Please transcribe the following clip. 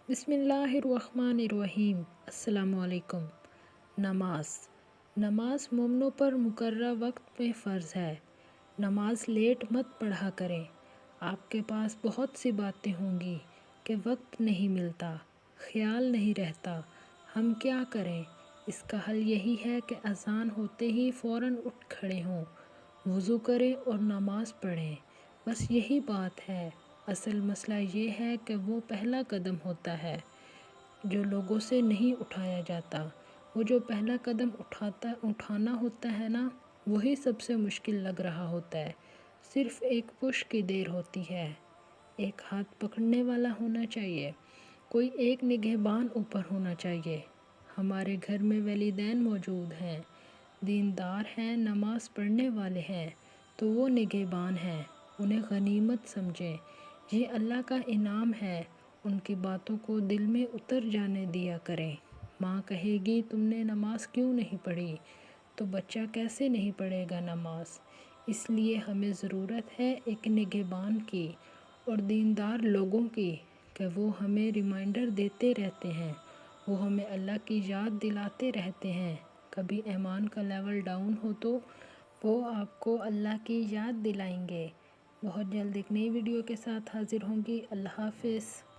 بسم اللہ الرحمن الرحیم۔ السلام علیکم۔ نماز مومنوں پر مقررہ وقت میں فرض ہے۔ نماز لیٹ مت پڑھا کریں۔ آپ کے پاس بہت سی باتیں ہوں گی کہ وقت نہیں ملتا، خیال نہیں رہتا، ہم کیا کریں؟ اس کا حل یہی ہے کہ اذان ہوتے ہی فوراً اٹھ کھڑے ہوں، وضو کریں اور نماز پڑھیں۔ بس یہی بات ہے۔ اصل مسئلہ یہ ہے کہ وہ پہلا قدم ہوتا ہے جو لوگوں سے نہیں اٹھایا جاتا۔ وہ جو پہلا قدم اٹھانا ہوتا ہے نا، وہی سب سے مشکل لگ رہا ہوتا ہے۔ صرف ایک پش کی دیر ہوتی ہے۔ ایک ہاتھ پکڑنے والا ہونا چاہیے، کوئی ایک نگہبان اوپر ہونا چاہیے۔ ہمارے گھر میں والدین موجود ہیں، دیندار ہیں، نماز پڑھنے والے ہیں، تو وہ نگہبان ہیں۔ انہیں غنیمت سمجھیں، یہ اللہ کا انعام ہے۔ ان کی باتوں کو دل میں اتر جانے دیا کریں۔ ماں کہے گی تم نے نماز کیوں نہیں پڑھی؟ تو بچہ کیسے نہیں پڑھے گا نماز؟ اس لیے ہمیں ضرورت ہے ایک نگہبان کی اور دیندار لوگوں کی کہ وہ ہمیں ریمائنڈر دیتے رہتے ہیں، وہ ہمیں اللہ کی یاد دلاتے رہتے ہیں۔ کبھی ایمان کا لیول ڈاؤن ہو تو وہ آپ کو اللہ کی یاد دلائیں گے۔ بہت جلد ایک نئی ویڈیو کے ساتھ حاضر ہوں گی۔ اللہ حافظ۔